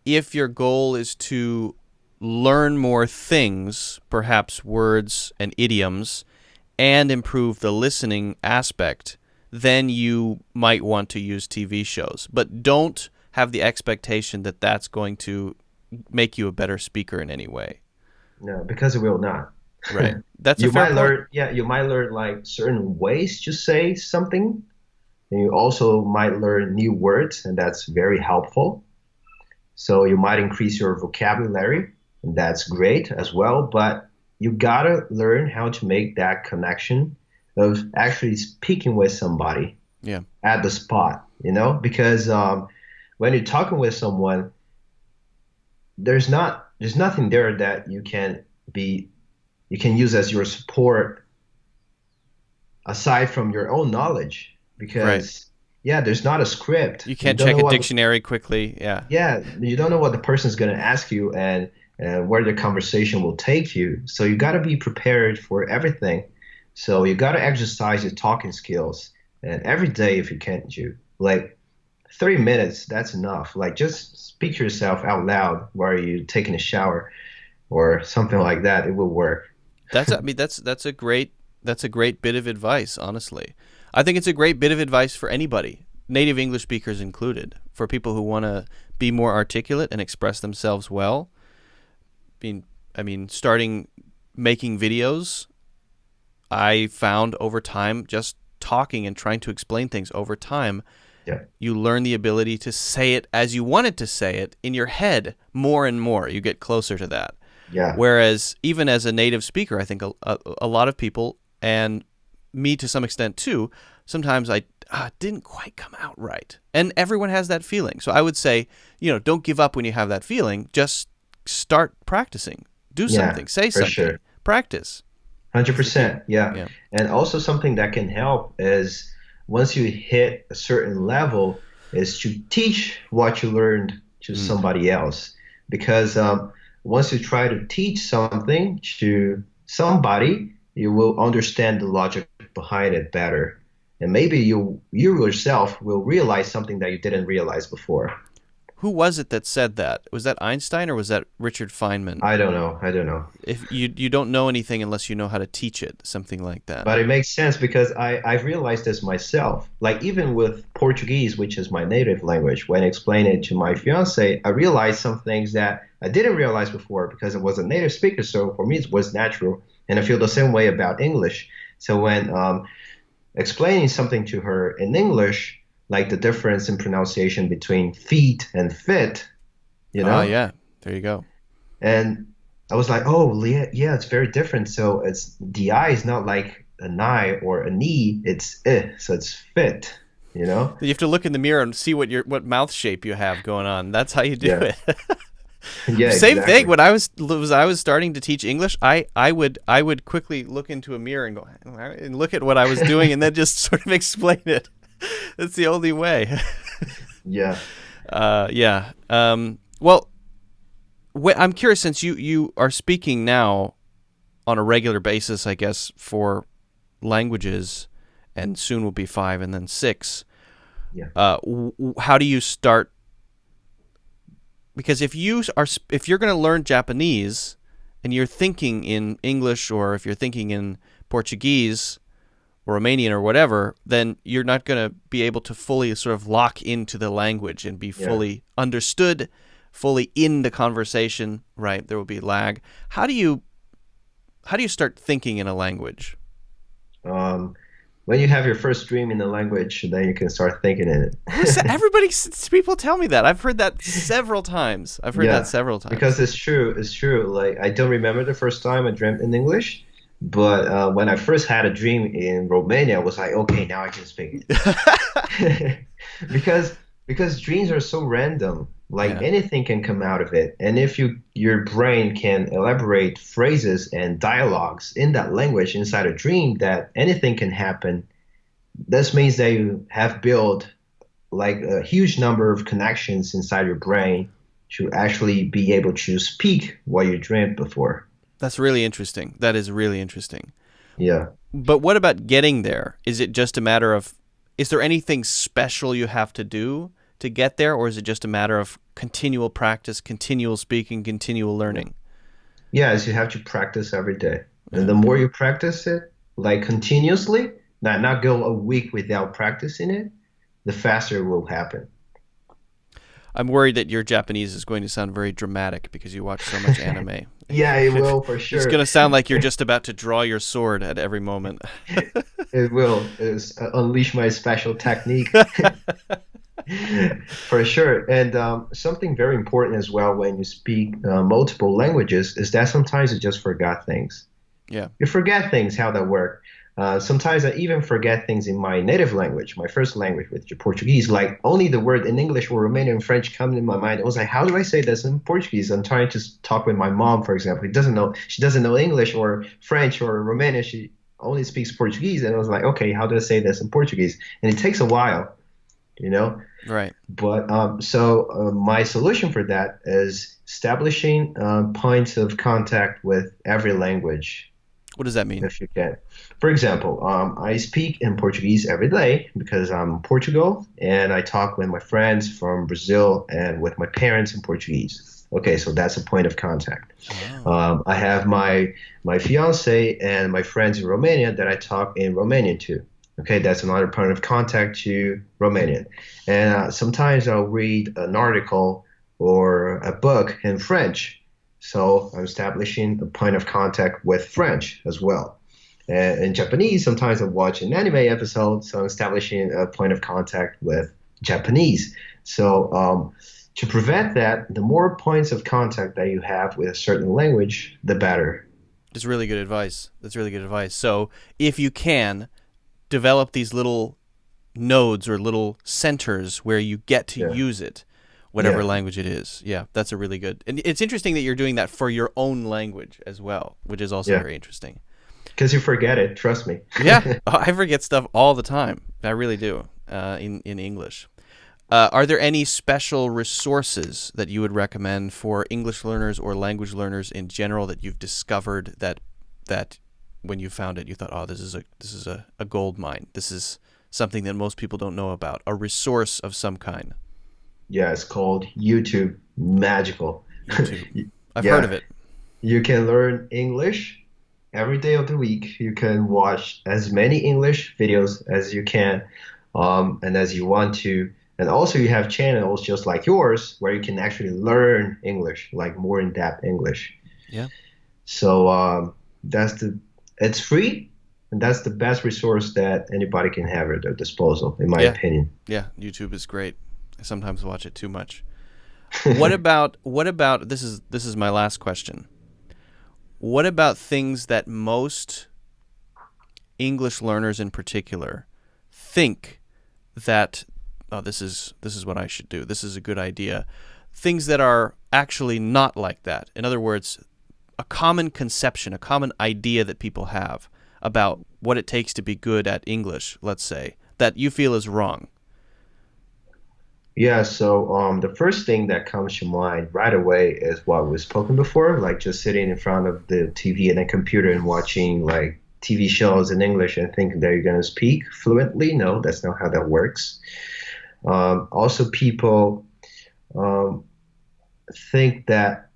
Speaker 1: if your goal is to learn more things, perhaps words and idioms, and improve the listening aspect, then you might want to use TV shows. But don't have the expectation that that's going to make you a better speaker in any way.
Speaker 2: No, because it will not.
Speaker 1: Right. That's a
Speaker 2: You
Speaker 1: fair
Speaker 2: might
Speaker 1: point.
Speaker 2: learn, yeah, you might learn like certain ways to say something, and you also might learn new words, and that's very helpful. So you might increase your vocabulary, and that's great as well. But you gotta learn how to make that connection of actually speaking with somebody
Speaker 1: Yeah.
Speaker 2: at the spot, because when you're talking with someone, there's nothing there that you can use as your support aside from your own knowledge
Speaker 1: Right.
Speaker 2: because yeah, there's not a script.
Speaker 1: You
Speaker 2: You
Speaker 1: can't
Speaker 2: don't
Speaker 1: check
Speaker 2: know
Speaker 1: a
Speaker 2: what
Speaker 1: dictionary quickly. Yeah.
Speaker 2: yeah, you don't know what the person's going to ask you and where the conversation will take you. So you got to be prepared for everything. So you got to exercise your talking skills and every day if you can, you like 30 minutes, that's enough. Like just speak to yourself out loud while you're taking a shower or something like that. It will work.
Speaker 1: That's a great bit of advice, honestly. I think it's a great bit of advice for anybody, native English speakers included, for people who want to be more articulate and express themselves well. Starting making videos, I found over time, just talking and trying to explain things over time,
Speaker 2: Yeah.
Speaker 1: you learn the ability to say it as you wanted to say it in your head more and more. You get closer to that.
Speaker 2: Yeah.
Speaker 1: Whereas even as a native speaker, I think a lot of people, and me to some extent too, sometimes I didn't quite come out right. And everyone has that feeling. So I would say, don't give up when you have that feeling. Just start practicing. Do
Speaker 2: Yeah,
Speaker 1: something. Say
Speaker 2: for
Speaker 1: something.
Speaker 2: sure.
Speaker 1: practice.
Speaker 2: 100%. Yeah.
Speaker 1: Yeah.
Speaker 2: And also something that can help is once you hit a certain level is to teach what you learned to
Speaker 1: Mm.
Speaker 2: somebody else. Because once you try to teach something to somebody, you will understand the logic behind it better. And maybe you yourself will realize something that you didn't realize before.
Speaker 1: Who was it that said that? Was that Einstein or was that Richard Feynman?
Speaker 2: I don't know. I don't know.
Speaker 1: If you don't know anything unless you know how to teach it, something like that.
Speaker 2: But it makes sense because I've realized this myself. Like even with Portuguese, which is my native language, when I explain it to my fiance, I realized some things that I didn't realize before because I was a native speaker. So for me, it was natural. And I feel the same way about English. So when explaining something to her in English, like the difference in pronunciation between feet and fit, you
Speaker 1: Ah,
Speaker 2: know?
Speaker 1: yeah. There you go.
Speaker 2: And I was like, oh, yeah, it's very different. So it's the I is not like an I or a knee, it's I, so it's fit, you know?
Speaker 1: You have to look in the mirror and see what mouth shape you have going on. That's how you do
Speaker 2: Yeah,
Speaker 1: it.
Speaker 2: yeah,
Speaker 1: Same thing.
Speaker 2: exactly.
Speaker 1: When I was starting to teach English, I would quickly look into a mirror and go and look at what I was doing, and then just sort of explain it. That's the only way.
Speaker 2: Yeah.
Speaker 1: Yeah. Well, I'm curious, since you are speaking now on a regular basis, I guess, for languages, and soon will be 5 and then 6.
Speaker 2: Yeah.
Speaker 1: How do you start? Because if you're going to learn Japanese and you're thinking in English, or if you're thinking in Portuguese or Romanian or whatever, then you're not going to be able to fully sort of lock into the language and be
Speaker 2: Yeah.
Speaker 1: fully understood, fully in the conversation, right? There will be lag. How do you start thinking in a language?
Speaker 2: Um, when you have your first dream in the language, then you can start thinking in it.
Speaker 1: People tell me that. I've heard that several times. I've heard that
Speaker 2: Yeah,
Speaker 1: several times.
Speaker 2: because it's true. It's true. Like I don't remember the first time I dreamt in English, but when I first had a dream in Romania, I was like, okay, now I can speak it. because because dreams are so random. Like
Speaker 1: Yeah.
Speaker 2: anything can come out of it, and if your brain can elaborate phrases and dialogues in that language inside a dream, that anything can happen. This means that you have built like a huge number of connections inside your brain to actually be able to speak what you dreamt before.
Speaker 1: That's really interesting. That is really interesting.
Speaker 2: Yeah.
Speaker 1: But what about getting there? Is it just a matter of, is there anything special you have to do to get there, or is it just a matter of continual practice, continual speaking, continual learning?
Speaker 2: Yes, you have to practice every day. And
Speaker 1: Yeah,
Speaker 2: the
Speaker 1: okay.
Speaker 2: more you practice it, like continuously, not go a week without practicing it, the faster it will happen.
Speaker 1: I'm worried that your Japanese is going to sound very dramatic because you watch so much anime.
Speaker 2: Yeah, it will for
Speaker 1: It's going
Speaker 2: sure.
Speaker 1: to sound like you're just about to draw your sword at every moment.
Speaker 2: It will. It's, unleash my special technique. For sure. And something very important as well when you speak multiple languages is that sometimes you just forgot things.
Speaker 1: Yeah.
Speaker 2: You forget things, how that work. Sometimes I even forget things in my native language, my first language, which is Portuguese. Like only the word in English or Romanian and French come in my mind. I was like, how do I say this in Portuguese? I'm trying to talk with my mom, for example. She doesn't know English or French or Romanian. She only speaks Portuguese. And I was like, okay, how do I say this in Portuguese? And it takes a while, you know?
Speaker 1: Right.
Speaker 2: But my solution for that is establishing points of contact with every language
Speaker 1: What does that mean?
Speaker 2: if you can. For example, I speak in Portuguese every day because I'm in Portugal and I talk with my friends from Brazil and with my parents in Portuguese. Okay, so that's a point of contact.
Speaker 1: Oh.
Speaker 2: I have my fiance and my friends in Romania that I talk in Romanian to. Okay, that's another point of contact to Romanian. And sometimes I'll read an article or a book in French. So I'm establishing a point of contact with French as well. And in Japanese, sometimes I watch an anime episode, so I'm establishing a point of contact with Japanese. So to prevent that, the more points of contact that you have with a certain language, the better.
Speaker 1: That's really good advice. That's really good advice. So if you can, develop these little nodes or little centers where you get to
Speaker 2: Yeah,
Speaker 1: use it. whatever language it is. Yeah, that's a really good. And it's interesting that you're doing that for your own language as well, which is also very interesting.
Speaker 2: Because you forget it, trust me.
Speaker 1: Yeah, I forget stuff all the time. I really do in English. Are there any special resources that you would recommend for English learners or language learners in general that you've discovered that when you found it you thought, oh, this is a gold mine. This is something that most people don't know about. A resource of some kind.
Speaker 2: Yeah, it's called YouTube. Magical.
Speaker 1: YouTube. I've heard of it.
Speaker 2: You can learn English every day of the week. You can watch as many English videos as you can and as you want to. And also you have channels just like yours where you can actually learn English, like more in-depth English.
Speaker 1: Yeah.
Speaker 2: So it's free, and that's the best resource that anybody can have at their disposal, in my opinion.
Speaker 1: Yeah, YouTube is great. I sometimes watch it too much. What about this is my last question. What about things that most English learners in particular think that, oh, this is what I should do. This is a good idea. Things that are actually not like that. In other words, a common conception, a common idea that people have about what it takes to be good at English, let's say, that you feel is wrong.
Speaker 2: Yeah, so the first thing that comes to mind right away is what was spoken before, like just sitting in front of the TV and a computer and watching like TV shows in English and thinking that you're going to speak fluently. No, that's not how that works. Also, people think that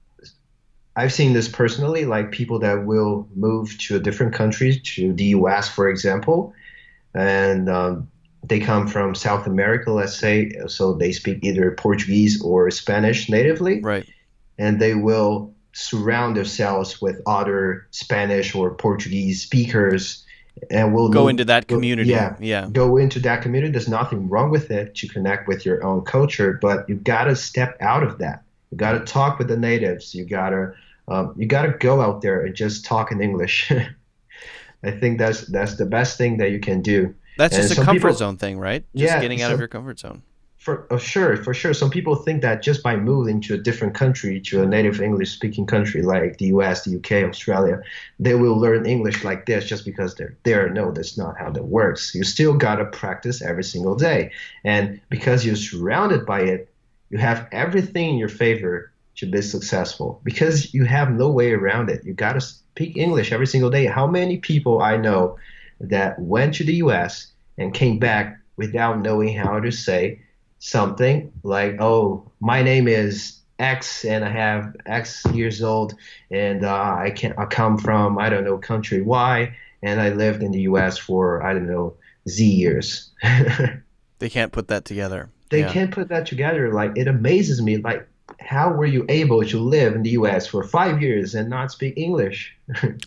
Speaker 2: I've seen this personally, like people that will move to a different country, to the US, for example, and they come from South America, let's say, so they speak either Portuguese or Spanish natively.
Speaker 1: Right.
Speaker 2: And they will surround themselves with other Spanish or Portuguese speakers and will
Speaker 1: go into that community.
Speaker 2: Go into that community. There's nothing wrong with it to connect with your own culture, but you got to step out of that. You got to talk with the natives. You got to go out there and just talk in English. I think that's the best thing that you can do.
Speaker 1: That's just a comfort zone thing, right? Just getting out of your comfort zone.
Speaker 2: For sure. Some people think that just by moving to a different country, to a native English-speaking country like the US, the UK, Australia, they will learn English like this just because they're there. No, that's not how that works. You still got to practice every single day. And because you're surrounded by it, you have everything in your favor to be successful because you have no way around it. You got to speak English every single day. How many people I know that went to the US and came back without knowing how to say something like, oh, my name is X and I have X years old and I come from, I don't know, country Y and I lived in the US for, I don't know, Z years.
Speaker 1: They can't put that together.
Speaker 2: They can't put that together. Like, it amazes me. Like, how were you able to live in the US for 5 years and not speak English?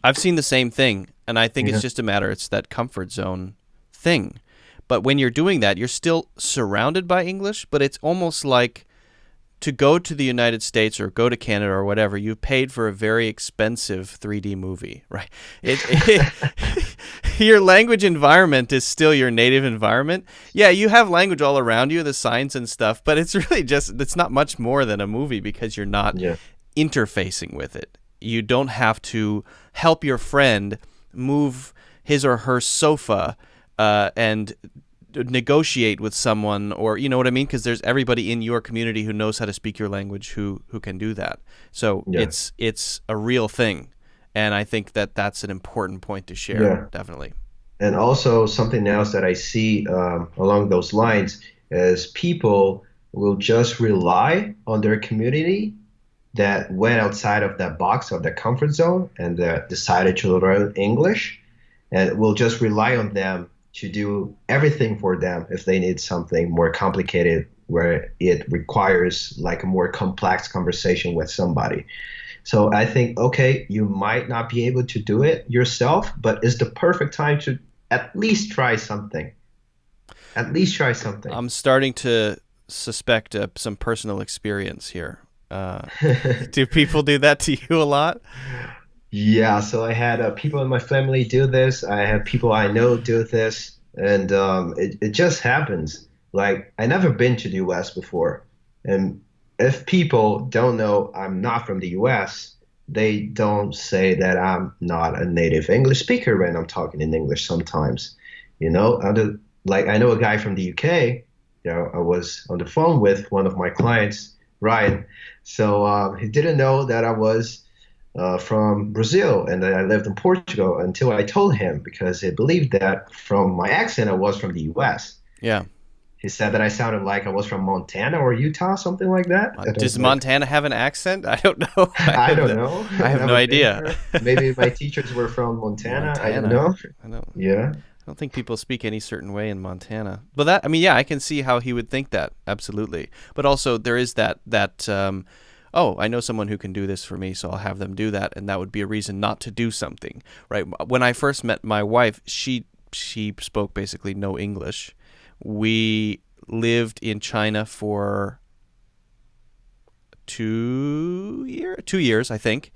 Speaker 1: I've seen the same thing, and I think it's just a matter, it's that comfort zone thing. But when you're doing that, you're still surrounded by English, but it's almost like to go to the United States or go to Canada or whatever, you've paid for a very expensive 3D movie, right? Your language environment is still your native environment. Yeah, you have language all around you, the signs and stuff, but it's really it's not much more than a movie because you're not interfacing with it. You don't have to help your friend move his or her sofa and negotiate with someone, or you know what I mean, because there's everybody in your community who knows how to speak your language who can do that. So it's a real thing, and I think that's an important point to share. Definitely.
Speaker 2: And also something else that I see along those lines is people will just rely on their community that went outside of that box, of their comfort zone, and decided to learn English, and will just rely on them to do everything for them if they need something more complicated where it requires like a more complex conversation with somebody. So I think, okay, you might not be able to do it yourself, but it's the perfect time to at least try something. At least try something.
Speaker 1: I'm starting to suspect some personal experience here. Do people do that to you a lot?
Speaker 2: Yeah, so I had people in my family do this. I have people I know do this, and it just happens. Like, I never been to the US before, and if people don't know I'm not from the US, they don't say that I'm not a native English speaker when I'm talking in English sometimes. You know, like I know a guy from the UK, I was on the phone with one of my clients, Ryan. So he didn't know that I was from Brazil and that I lived in Portugal until I told him because he believed that from my accent I was from the US.
Speaker 1: Yeah.
Speaker 2: He said that I sounded like I was from Montana or Utah, something like that. And I
Speaker 1: Does
Speaker 2: was like,
Speaker 1: Montana have an accent? I don't know.
Speaker 2: I don't know.
Speaker 1: I have no
Speaker 2: Never been
Speaker 1: idea.
Speaker 2: there. Maybe my teachers were from Montana. I don't
Speaker 1: Montana.
Speaker 2: know.
Speaker 1: I don't.
Speaker 2: Yeah.
Speaker 1: I don't think people speak any certain way in Montana. But that, I mean, yeah, I can see how he would think that. Absolutely. But also, there is that. Oh, I know someone who can do this for me, so I'll have them do that, and that would be a reason not to do something, right? When I first met my wife, she spoke basically no English. We lived in China for 2 years, I think,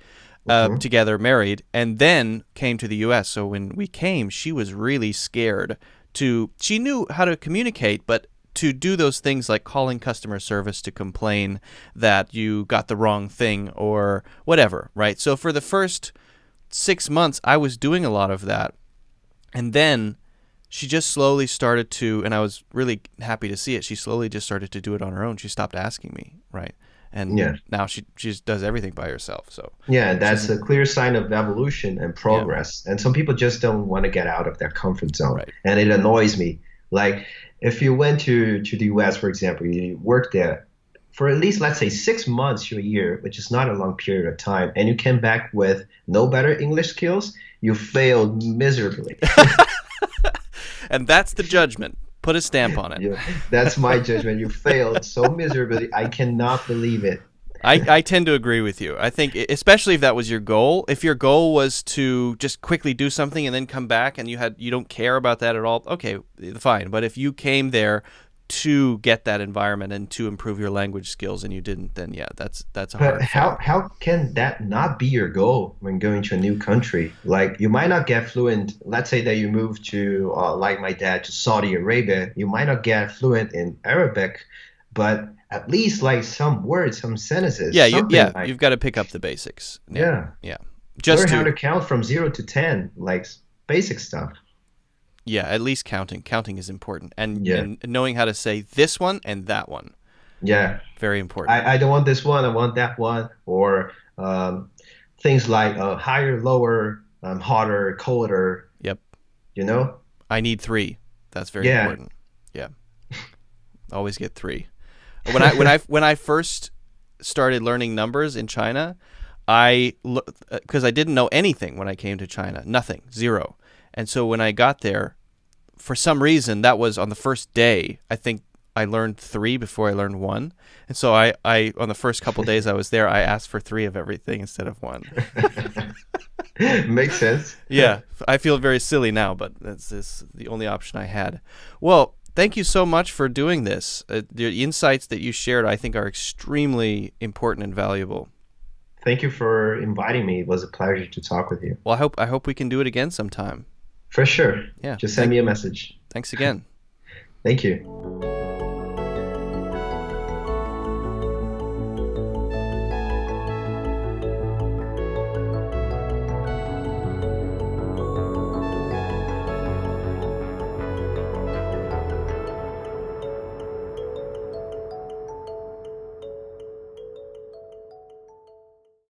Speaker 2: Hmm.
Speaker 1: together, married, and then came to the U.S. So when we came, she was really scared to. She knew how to communicate, but to do those things like calling customer service to complain that you got the wrong thing or whatever, right? So for the first 6 months, I was doing a lot of that, and then she just slowly started to, and I was really happy to see it. She slowly just started to do it on her own. She stopped asking me, right? And
Speaker 2: Yeah.
Speaker 1: now she just does everything by herself. So
Speaker 2: Yeah,
Speaker 1: she's
Speaker 2: that's a clear sign of evolution and
Speaker 1: yeah,
Speaker 2: progress. And some people just don't want to get out of their comfort zone.
Speaker 1: right.
Speaker 2: And it annoys me. Like if you went to the US, for example, you worked there for at least, let's say, 6 months to a year, which is not a long period of time, and you came back with no better English skills, you failed miserably.
Speaker 1: And that's the judgment. Put a stamp on it.
Speaker 2: Yeah, that's my judgment. You failed so miserably. I cannot believe it.
Speaker 1: I tend to agree with you. I think, especially if that was your goal, if your goal was to just quickly do something and then come back and you don't care about that at all, okay, fine. But if you came there to get that environment and to improve your language skills and you didn't, then yeah, that's a
Speaker 2: But
Speaker 1: hard
Speaker 2: how
Speaker 1: fail.
Speaker 2: how can that not be your goal when going to a new country? Like you might not get fluent. Let's say that you move to, like my dad, to Saudi Arabia. You might not get fluent in Arabic, but at least like some words, some sentences,
Speaker 1: Yeah,
Speaker 2: something like
Speaker 1: you've got to pick up the basics. Yeah,
Speaker 2: yeah.
Speaker 1: yeah.
Speaker 2: Learn
Speaker 1: Just
Speaker 2: how
Speaker 1: to
Speaker 2: to count from 0 to 10, like basic stuff.
Speaker 1: Yeah, at least counting. Counting is important, and
Speaker 2: Yeah,
Speaker 1: and knowing how to say this one and that one,
Speaker 2: yeah.
Speaker 1: very important.
Speaker 2: I don't want this one. I want that one. Or things like higher, lower, hotter, colder.
Speaker 1: Yep.
Speaker 2: You know?
Speaker 1: I need three. That's very
Speaker 2: Yeah.
Speaker 1: important. Yeah. Always get three. When I first started learning numbers in China, because I didn't know anything when I came to China, nothing, zero. And so when I got there, for some reason, that was on the first day. I think I learned three before I learned one. And so I on the first couple days I was there, I asked for three of everything instead of one.
Speaker 2: Makes sense.
Speaker 1: Yeah, I feel very silly now, but that's the only option I had. Well, thank you so much for doing this. The insights that you shared, I think, are extremely important and valuable.
Speaker 2: Thank you for inviting me. It was a pleasure to talk with you.
Speaker 1: Well, I hope we can do it again sometime.
Speaker 2: For sure.
Speaker 1: Yeah,
Speaker 2: Just send me a message.
Speaker 1: thanks again.
Speaker 2: Thank you.